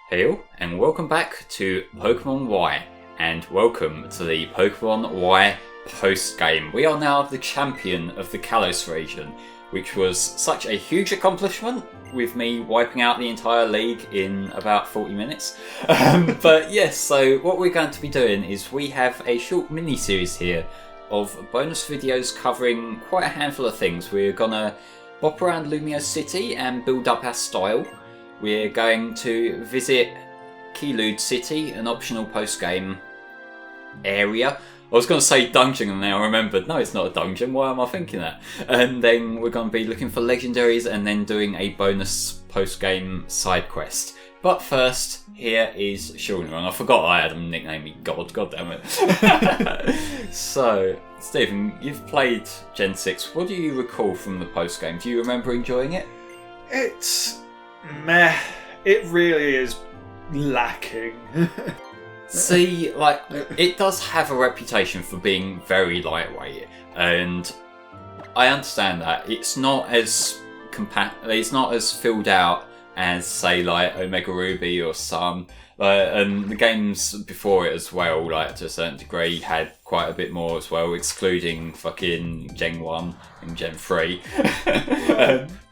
Hello, and welcome back to Pokémon Y, and welcome to the Pokémon Y post-game. We are now the champion of the Kalos region, which was such a huge accomplishment, with me wiping out the entire league in about 40 minutes. But yes, so what we're going to be doing is we have a short mini-series here of bonus videos covering quite a handful of things. We're gonna bop around Lumiose City and build up our style. We're going to visit Yveltal City, an optional post-game area. I was going to say dungeon and now I remembered, no, it's not a dungeon, why am I thinking that? And then we're going to be looking for legendaries and then doing a bonus post-game side quest. But first, here is Shauna, and I forgot I had him nickname me God damn it. So, Stephen, you've played Gen 6, what do you recall from the post-game? Do you remember enjoying it? It's meh. It really is lacking. See, like, it does have a reputation for being very lightweight, and I understand that. It's not as it's not as filled out as, say, like Omega Ruby or Sun. And the games before it as well, like, to a certain degree, had quite a bit more as well, excluding fucking Gen 1 and Gen 3.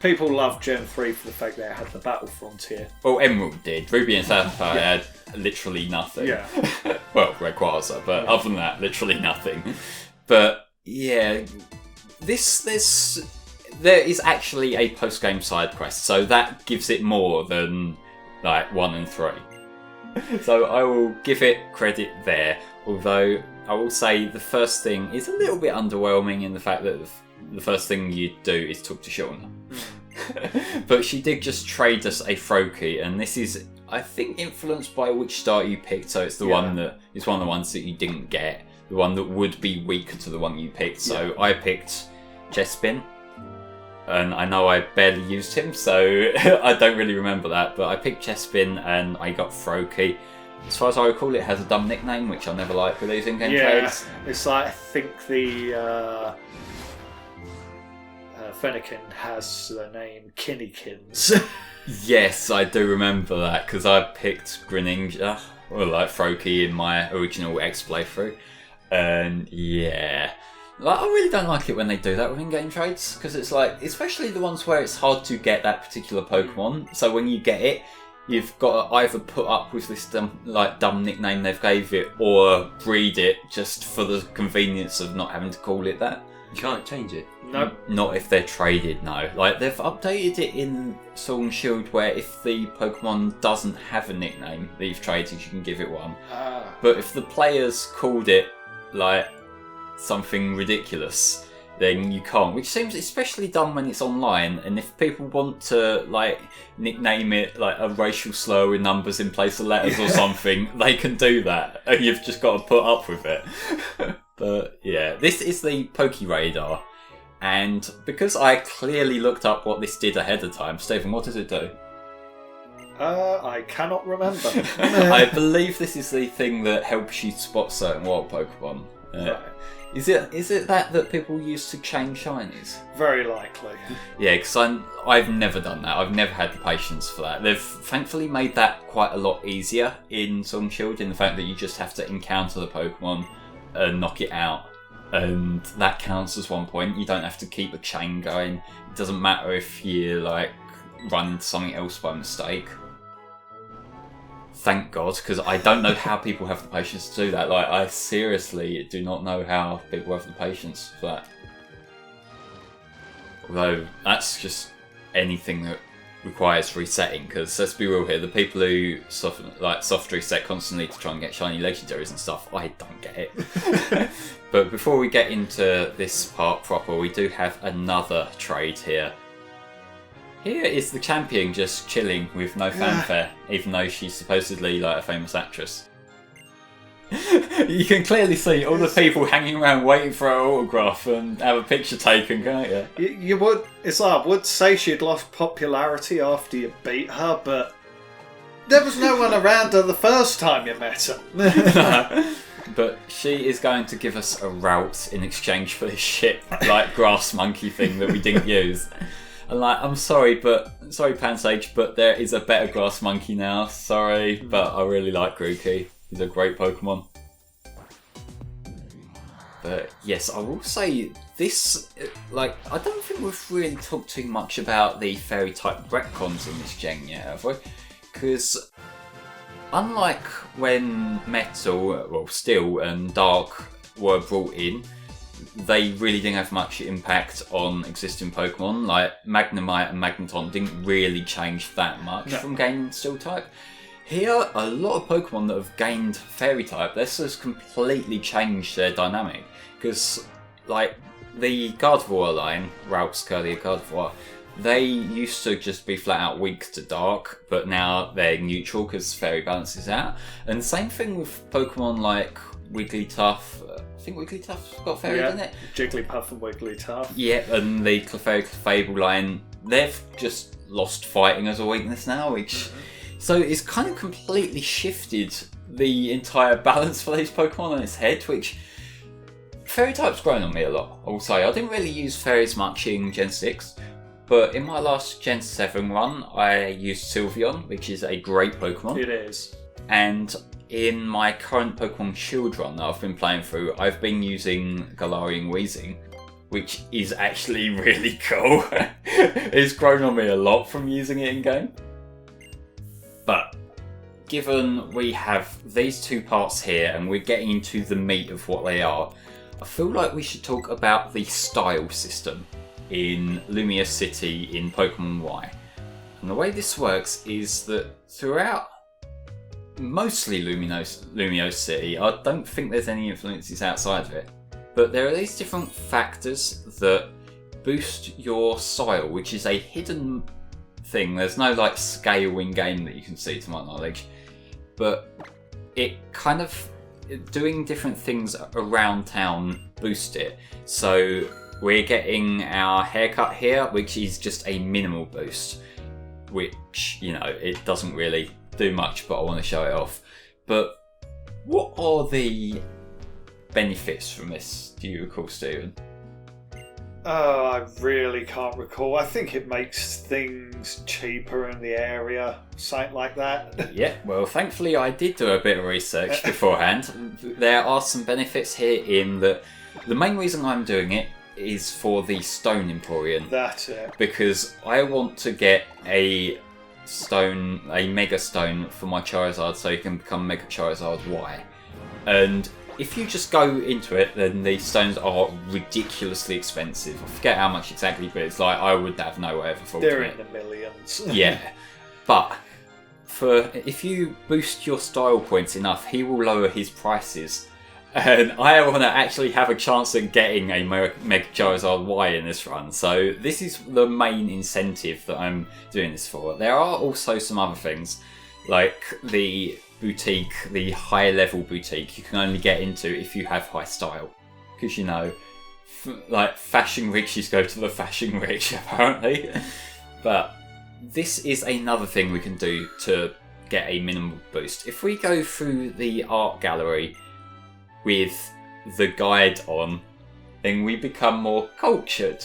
People love Gen 3 for the fact that it had the Battle Frontier. Well, Emerald did. Ruby and Sapphire had literally nothing. Yeah. Well, Rayquaza, but other than that, literally nothing. But, yeah, there is actually a post-game side quest, so that gives it more than, like, 1 and 3. So I will give it credit there, although I will say the first thing is a little bit underwhelming in the fact that the first thing you do is talk to Shauna. But she did just trade us a Froakie, and this is, I think, influenced by which start you picked, so it's the one that is one of the ones that you didn't get, the one that would be weaker to the one you picked. So I picked Chespin. And I know I barely used him, so I don't really remember that. But I picked Chespin and I got Froakie. As far as I recall, it has a dumb nickname, which I never like with these in-game trades. It's like, I think the Fennekin has the name Kinnykins. Yes, I do remember that, because I picked Greninja, or like Froakie, in my original X playthrough. And yeah... Like, I really don't like it when they do that with in-game trades, because it's like, especially the ones where it's hard to get that particular Pokemon, so when you get it, you've got to either put up with this dumb nickname they've gave it, or breed it just for the convenience of not having to call it that. You can't change it? No. Not if they're traded, no. Like, they've updated it in Sword and Shield where if the Pokemon doesn't have a nickname that you've traded, you can give it one. But if the players called it, like, something ridiculous, then you can't, which seems especially dumb when it's online. And if people want to, like, nickname it like a racial slur with numbers in place of letters or something, they can do that, and you've just got to put up with it. But yeah, this is the Pokeradar, and because I clearly looked up what this did ahead of time, Stephen, what does it do? I cannot remember. I believe this is the thing that helps you spot certain wild Pokemon. Right. Is it that people use to chain shinies? Very likely. Yeah, because I've never done that. I've never had the patience for that. They've thankfully made that quite a lot easier in Sword and Shield, in the fact that you just have to encounter the Pokemon and knock it out, and that counts as 1 point. You don't have to keep a chain going. It doesn't matter if you, like, run into something else by mistake. Thank God, because I don't know how people have the patience to do that. Like, I seriously do not know how people have the patience for that. Although, that's just anything that requires resetting, because let's be real here, the people who soft reset constantly to try and get shiny legendaries and stuff, I don't get it. But before we get into this part proper, we do have another trade here. Here is the champion just chilling with no fanfare, even though she's supposedly like a famous actress. You can clearly see all the people hanging around waiting for her autograph and have a picture taken, can't you? You would. It's like, I would say she'd lost popularity after you beat her, but there was no one around her the first time you met her. But she is going to give us a route in exchange for this shit, like, grass monkey thing that we didn't use. And like, I'm sorry Pansage, but there is a better grass monkey now. Sorry, but I really like Grookey. He's a great Pokemon. But yes, I will say this, like, I don't think we've really talked too much about the fairy type retcons in this gen yet, have we? Because unlike when Steel and Dark were brought in, they really didn't have much impact on existing Pokemon. Like, Magnemite and Magneton didn't really change that much from gaining Steel type. Here, a lot of Pokemon that have gained Fairy type, this has completely changed their dynamic. Because, like, the Gardevoir line, Ralph's Curly Gardevoir, they used to just be flat out weak to Dark, but now they're neutral because Fairy balances out. And same thing with Pokemon like Wigglytuff. I think Wigglytuff's got Fairy, didn't it? Jigglypuff and Wigglytuff. Yeah, and the Clefable line, they've just lost fighting as a weakness now, which... So it's kind of completely shifted the entire balance for these Pokemon on its head, which... Fairy type's grown on me a lot, I will say. I didn't really use Fairies much in Gen 6, but in my last Gen 7 run, I used Sylveon, which is a great Pokemon. It is. And in my current Pokemon Shield run that I've been playing through, I've been using Galarian Weezing, which is actually really cool. It's grown on me a lot from using it in-game. But given we have these two parts here and we're getting into the meat of what they are, I feel like we should talk about the style system in Lumiose City in Pokemon Y. And the way this works is that throughout mostly Lumiose City, I don't think there's any influences outside of it, but there are these different factors that boost your style, which is a hidden thing. There's no like scale in game that you can see to my knowledge, but it kind of doing different things around town boost it. So we're getting our haircut here, which is just a minimal boost, which, you know, it doesn't really do much, but I want to show it off. But what are the benefits from this, do you recall, Stephen? Oh, I really can't recall. I think it makes things cheaper in the area, something like that. Yeah, well, thankfully I did do a bit of research beforehand. There are some benefits here in that the main reason I'm doing it is for the Stone Emporium. That's it. Because I want to get a Mega Stone for my Charizard so you can become Mega Charizard Y. And if you just go into it, then these stones are ridiculously expensive. I forget how much exactly, but it's like I would have no way of affording They're it. in the millions. Yeah. But if you boost your style points enough, he will lower his prices. And I want to actually have a chance at getting a Mega Charizard Y in this run. So this is the main incentive that I'm doing this for. There are also some other things, like the boutique, the high level boutique, you can only get into if you have high style. Because, you know, like fashion riches go to the fashion rich, apparently. But this is another thing we can do to get a minimal boost. If we go through the art gallery with the guide on, then we become more cultured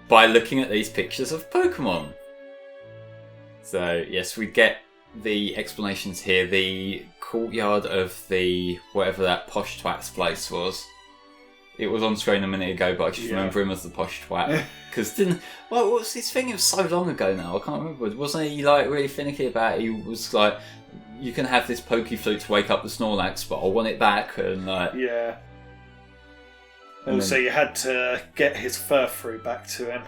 by looking at these pictures of Pokemon. So yes, we get the explanations here. The courtyard of the whatever that posh twat's place was. It was on screen a minute ago, but I just remember him as the posh twat. Because what was his thing? It was so long ago now. I can't remember. Wasn't he like really finicky about it? He was like, you can have this Pokeflute to wake up the Snorlax, but I want it back. And like, yeah. Also, you had to get his Furfrou back to him.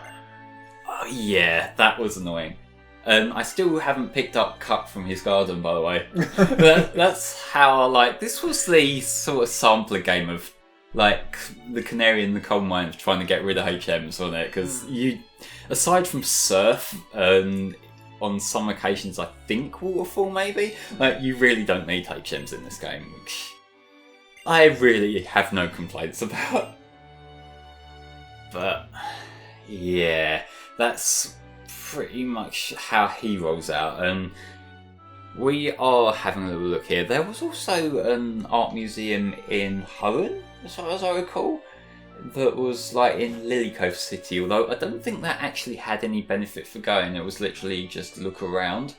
Oh yeah, that was annoying. I still haven't picked up Cut from his garden, by the way. That's how, like, this was the sort of sampler game of, like, the Canary in the Coal Mine of trying to get rid of HMs on it. Because you, aside from Surf, on some occasions I think Waterfall maybe, like, you really don't need HMs in this game, which I really have no complaints about. But, yeah, that's pretty much how he rolls out. And we are having a little look here. There was also an art museum in Hoenn, as far as I recall. that was like in Lilycove City, although I don't think that actually had any benefit for going. It was literally just look around.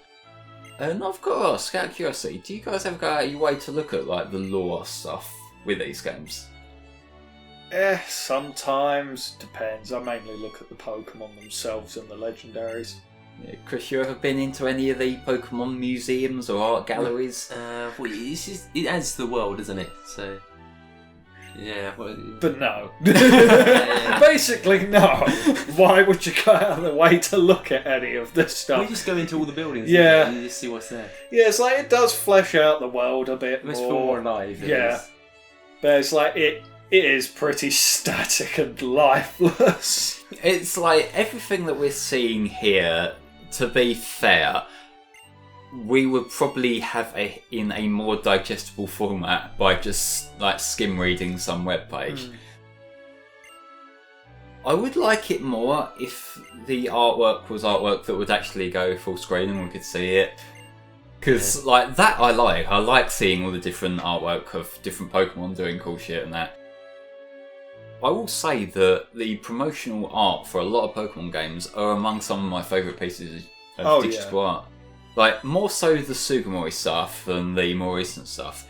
And I've got to ask, out of curiosity, do you guys ever go out of your way to look at like the lore stuff with these games? Sometimes. Depends. I mainly look at the Pokemon themselves and the legendaries. Yeah, Chris, you ever been into any of the Pokemon museums or art galleries? It adds to the world, doesn't it? So, yeah. But no. Basically, no. Why would you go out of the way to look at any of this stuff? We just go into all the buildings and you just see what's there. Yeah, it's like it does flesh out the world a bit It's more. more alive. Yeah. But it's like it is pretty static and lifeless. It's like everything that we're seeing here, to be fair, we would probably have in a more digestible format by just like skim reading some webpage. I would like it more if the artwork was artwork that would actually go full screen and we could see it. Because like that I like seeing all the different artwork of different Pokemon doing cool shit and that. I will say that the promotional art for a lot of Pokemon games are among some of my favourite pieces of digital art. Like, more so the Sugimori stuff than the more recent stuff.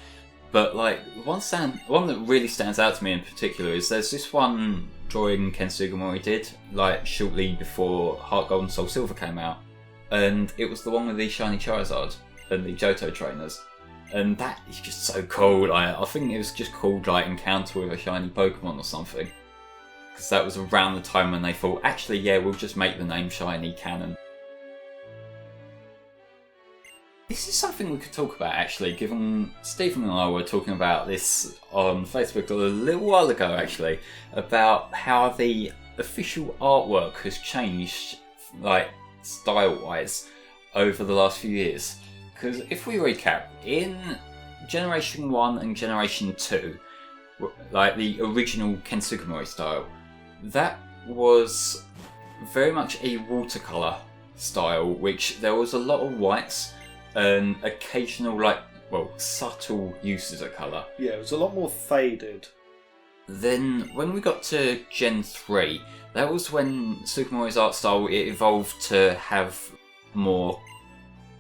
But, like, one that really stands out to me in particular is there's this one drawing Ken Sugimori did, like, shortly before Heart Gold and Soul Silver came out. And it was the one with the shiny Charizard and the Johto trainers. And that is just so cool. I think it was just called like Encounter with a Shiny Pokemon or something. Because that was around the time when they thought, actually, yeah, we'll just make the name Shiny canon. This is something we could talk about actually, given Stephen and I were talking about this on Facebook a little while ago actually, about how the official artwork has changed, like, style-wise, over the last few years. Because if we recap, in Generation 1 and Generation 2, like the original Ken Sugimori style, that was very much a watercolour style, which there was a lot of whites and occasional, like, well, subtle uses of colour. Yeah, it was a lot more faded. Then when we got to Gen 3, that was when Sugimori's art style, it evolved to have more,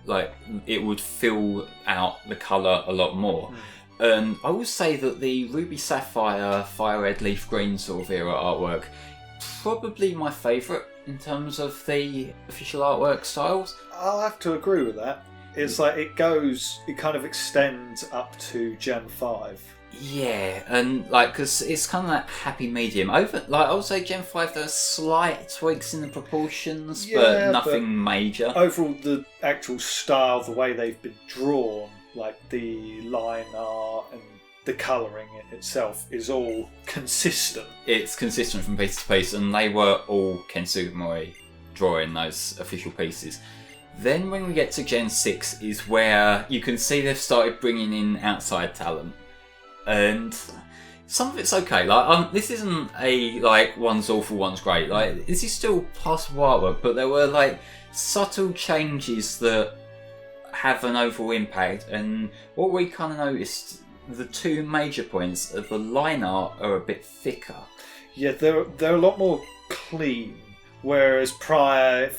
like, it would fill out the colour a lot more. And I would say that the Ruby Sapphire, Fire Red, Leaf Green sort of era artwork, probably my favourite in terms of the official artwork styles. I'll have to agree with that. It's like it kind of extends up to Gen 5. Yeah, and like, because it's kind of that happy medium. Over, like, I would say Gen 5, there's slight tweaks in the proportions, but nothing major. Overall, the actual style, the way they've been drawn, like the line art and the colouring itself, is all consistent. It's consistent from piece to piece, and they were all Ken Sugimori drawing those official pieces. Then when we get to Gen 6 is where you can see they've started bringing in outside talent. And some of it's okay. Like, this isn't a like one's awful, one's great. Like, this is still passable artwork, but there were like subtle changes that have an overall impact. And what we kind of noticed, the two major points of the line art are a bit thicker. Yeah, they're a lot more clean, whereas prior it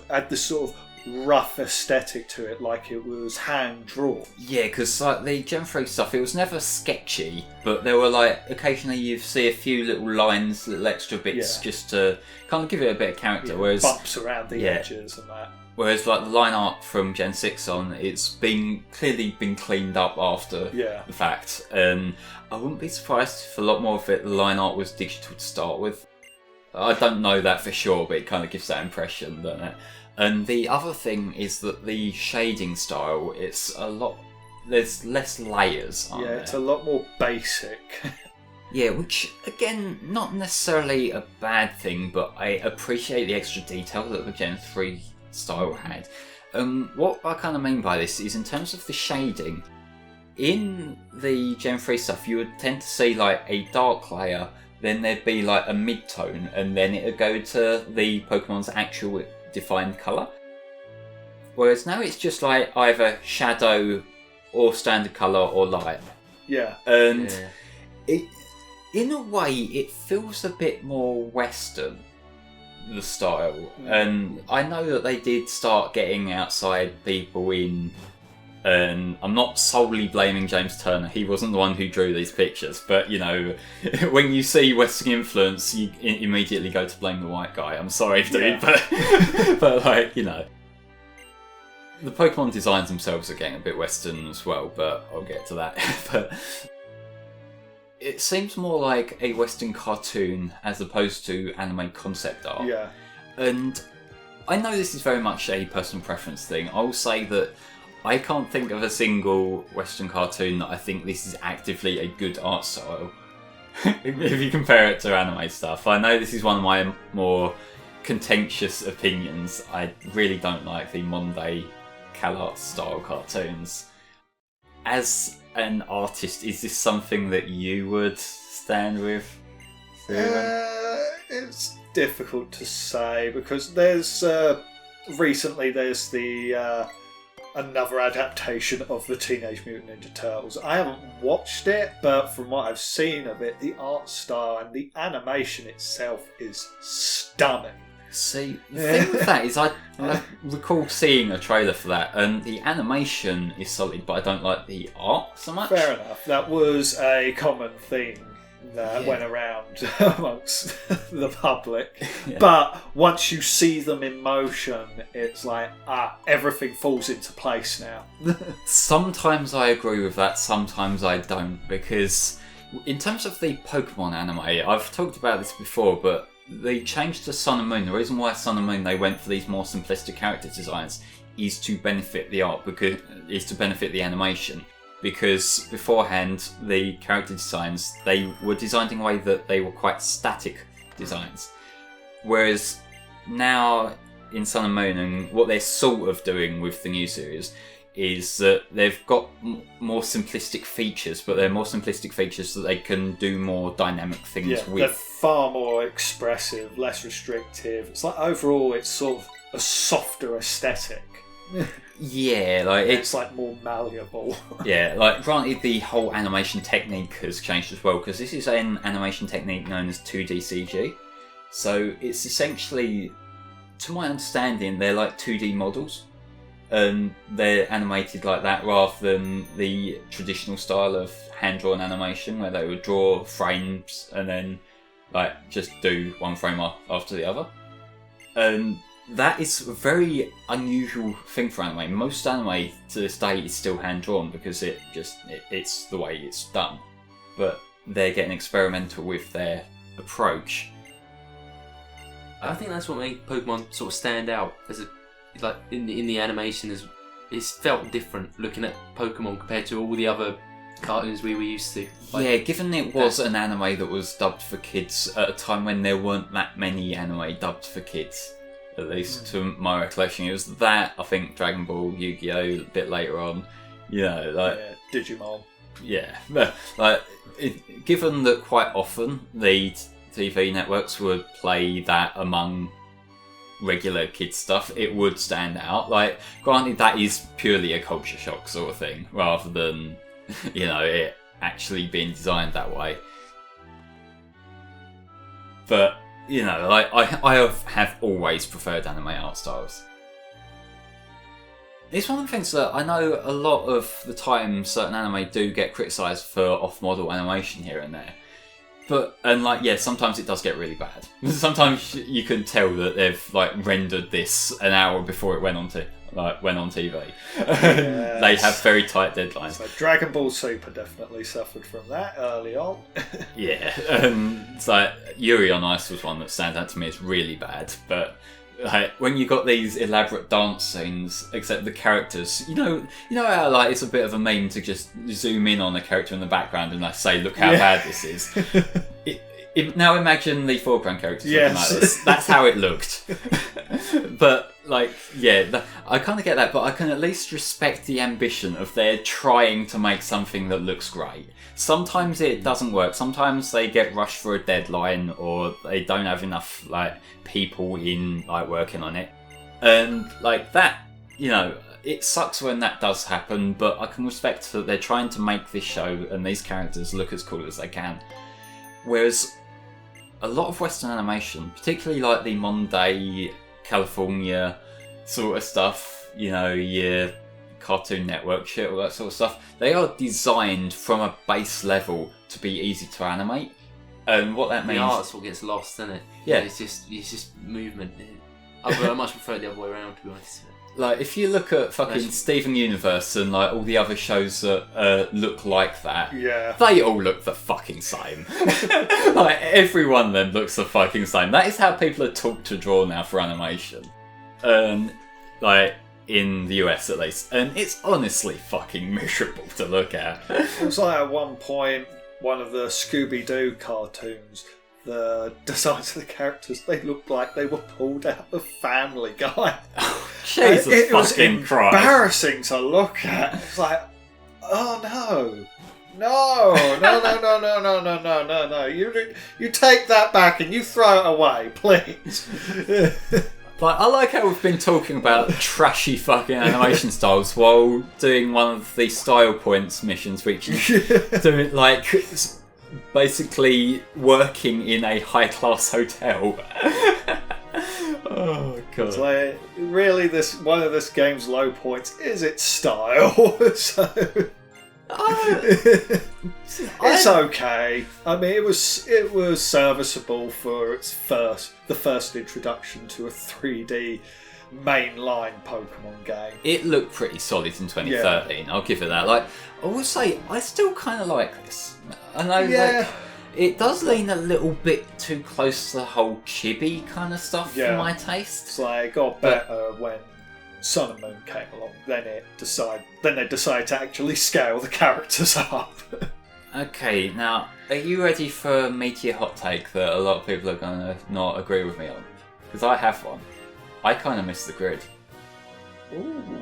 had this sort of rough aesthetic to it, like it was hand drawn. Yeah, because like the Gen 3 stuff, it was never sketchy, but there were like occasionally you see a few little lines, little extra bits, just to kind of give it a bit of character. Whereas bumps around the edges and that. Whereas like the line art from Gen 6 on, it's clearly been cleaned up after the fact, and I wouldn't be surprised if a lot more of it, the line art was digital to start with. I don't know that for sure, but it kind of gives that impression, doesn't it? And the other thing is that the shading style, there's less layers, aren't there? It's a lot more basic. Yeah, which, again, not necessarily a bad thing, but I appreciate the extra detail that the Gen 3 style had. What I kind of mean by this is in terms of the shading, in the Gen 3 stuff, you would tend to see like a dark layer, then there'd be like a mid-tone, and then it'd go to the Pokemon's actual defined colour. Whereas now it's just like either shadow or standard colour or light. Yeah. And in a way, it feels a bit more Western, the style. And I know that they did start getting outside people in, and I'm not solely blaming James Turner, he wasn't the one who drew these pictures, but you know, when you see Western influence, you immediately go to blame the white guy. I'm sorry, dude, but like, you know. The Pokemon designs themselves are getting a bit Western as well, but I'll get to that. But it seems more like a Western cartoon as opposed to anime concept art. Yeah. And I know this is very much a personal preference thing. I will say that I can't think of a single Western cartoon that I think this is actively a good art style. If you compare it to anime stuff. I know this is one of my more contentious opinions. I really don't like the Monday CalArts style cartoons. As an artist, is this something that you would stand with? It's difficult to say because there's recently there's the another adaptation of the Teenage Mutant Ninja Turtles. I haven't watched it, but from what I've seen of it, the art style and the animation itself is stunning. See, the thing with that is I recall seeing a trailer for that, and the animation is solid, but I don't like the art so much. Fair enough. That was a common theme that went around amongst the public. Yeah. But once you see them in motion, it's like, everything falls into place now. Sometimes I agree with that, sometimes I don't, because in terms of the Pokemon anime, I've talked about this before, but they changed to Sun and Moon. The reason why Sun and Moon they went for these more simplistic character designs is to benefit the art, is to benefit the animation. Because beforehand, the character designs, they were designed in a way that they were quite static designs. Whereas now in Sun and Moon, and what they're sort of doing with the new series, is that they've got more simplistic features, but they're more simplistic features so that they can do more dynamic things with. They're far more expressive, less restrictive. It's like overall, it's sort of a softer aesthetic. Yeah, like it's like more malleable. Yeah, like granted, the whole animation technique has changed as well because this is an animation technique known as 2D CG. So it's essentially, to my understanding, they're like 2D models. And they're animated like that rather than the traditional style of hand-drawn animation where they would draw frames and then like just do one frame after the other. And that is a very unusual thing for anime. Most anime to this day is still hand-drawn because it's the way it's done. But they're getting experimental with their approach. I think that's what made Pokemon sort of stand out as a like in the animation it's felt different looking at Pokemon compared to all the other cartoons we were used to. Like, yeah, given it was an anime that was dubbed for kids at a time when there weren't that many anime dubbed for kids, at least to my recollection. It was that, I think Dragon Ball, Yu-Gi-Oh! A bit later on, you know, like Digimon. Yeah, like given that quite often the TV networks would play that among regular kids stuff, it would stand out. Like, granted, that is purely a culture shock sort of thing, rather than, you know, it actually being designed that way. But, you know, like, I have always preferred anime art styles. It's one of the things that I know a lot of the time certain anime do get criticised for off-model animation here and there. And sometimes it does get really bad. Sometimes you can tell that they've like rendered this an hour before it went on TV. Yes. They have very tight deadlines. So Dragon Ball Super definitely suffered from that early on. Yeah, so Yuri on Ice was one that stands out to me as really bad. But like, when you got these elaborate dance scenes, except the characters, you know how like it's a bit of a meme to just zoom in on a character in the background and like say, look how bad this is. Now imagine the foreground characters looking like this. That's how it looked. But like, yeah, I kind of get that, but I can at least respect the ambition of they're trying to make something that looks great. Sometimes it doesn't work. Sometimes they get rushed for a deadline, or they don't have enough like people in like working on it, and like that, you know, it sucks when that does happen. But I can respect that they're trying to make this show and these characters look as cool as they can. Whereas a lot of Western animation, particularly like the Monday, California sort of stuff, you know, your Cartoon Network shit, all that sort of stuff, they are designed from a base level to be easy to animate. And what that means... The art's what gets lost, isn't it? Yeah. It's just movement. I much prefer it the other way around, to be honest. Like, if you look at fucking Steven Universe and like all the other shows that look like that, Yeah. they all look the fucking same. Like, every one of them looks the fucking same. That is how people are taught to draw now for animation. Like, in the US at least. And it's honestly fucking miserable to look at. It was like at one point, one of the Scooby-Doo cartoons, the designs of the characters, they looked like they were pulled out of Family Guy. Jesus it was fucking Christ. embarrassing to look at. It's like, oh no. No. You take that back and you throw it away, please. Like, I like how we've been talking about trashy fucking animation styles while doing one of the style points missions, which is doing, like, basically working in a high-class hotel. Oh, God. It's like, really, one of this game's low points is its style. So... it's okay. I mean, it was serviceable for the first introduction to a 3D mainline Pokemon game. It looked pretty solid in 2013. Yeah. I'll give it that. Like, I will say, I still kind of like this. I know, like, it does lean a little bit too close to the whole chibi kind of stuff for my taste. It's like it got better when Sun and Moon came along. Then they decided to actually scale the characters up. Okay, now, are you ready for a meteor hot take that a lot of people are going to not agree with me on? Because I have one. I kind of miss the grid. Ooh.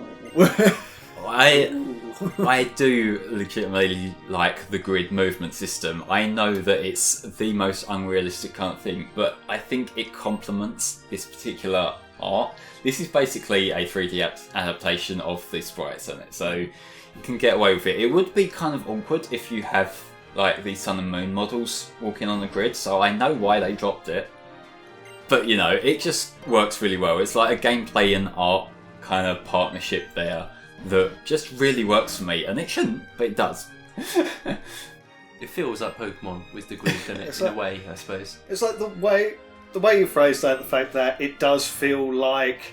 I do legitimately like the grid movement system. I know that it's the most unrealistic kind of thing, but I think it complements this particular art. This is basically a 3D adaptation of the sprites in it, so you can get away with it. It would be kind of awkward if you have like the Sun and Moon models walking on the grid, so I know why they dropped it. But you know, it just works really well. It's like a gameplay and art kind of partnership there that just really works for me, and it shouldn't, but it does. It feels like Pokemon with the grid, doesn't it? In a way, I suppose. It's like the way you phrase that, the fact that it does feel like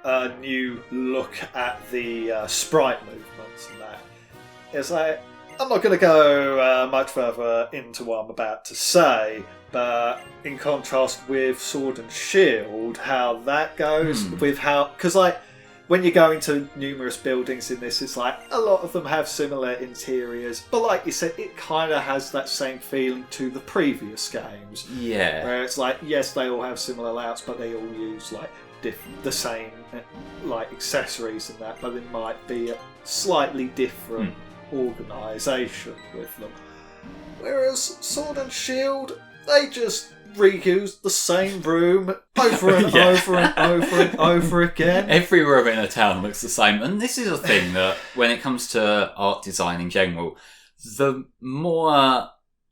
a new look at the sprite movements and that. It's like, I'm not going to go much further into what I'm about to say, but in contrast with Sword and Shield, how that goes, with how... Because, like, when you go into numerous buildings in this, it's like a lot of them have similar interiors, but like you said, it kind of has that same feeling to the previous games. Yeah. Where it's like, yes, they all have similar layouts, but they all use like the same like accessories and that, but it might be a slightly different organisation with them. Whereas Sword and Shield, they just reuse the same room over and over and over and over again. Every room in a town looks the same, and this is a thing that when it comes to art design in general, the more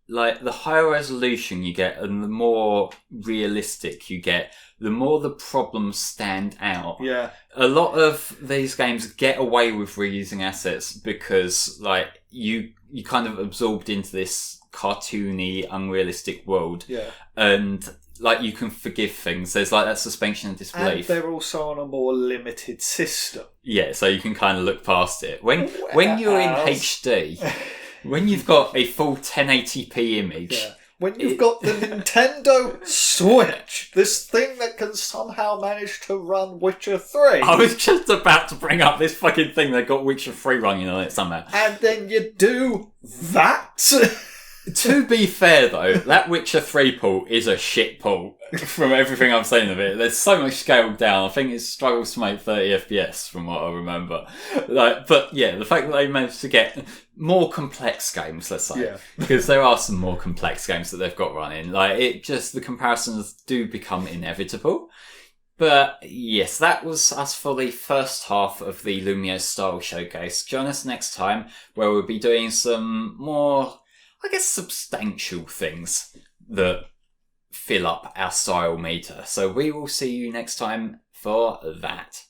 like the higher resolution you get and the more realistic you get, the more the problems stand out. Yeah. A lot of these games get away with reusing assets because like you kind of absorbed into this cartoony, unrealistic world. Yeah. And like you can forgive things. There's like that suspension of disbelief. And they're also on a more limited system. Yeah, so you can kind of look past it. When you're in HD, when you've got a full 1080p image. When you've got the Nintendo Switch, this thing that can somehow manage to run Witcher 3. I was just about to bring up this fucking thing that got Witcher 3 running on it somehow. And then you do that? To be fair though, that Witcher 3 port is a shit port from everything I've seen of it. There's so much scaled down. I think it struggles to make 30 FPS from what I remember. But yeah, the fact that they managed to get more complex games, let's say, because there are some more complex games that they've got running. Like the comparisons do become inevitable. But yes, that was us for the first half of the Lumiose Style Showcase. Join us next time where we'll be doing some more, I guess, substantial things that fill up our style meter. So we will see you next time for that.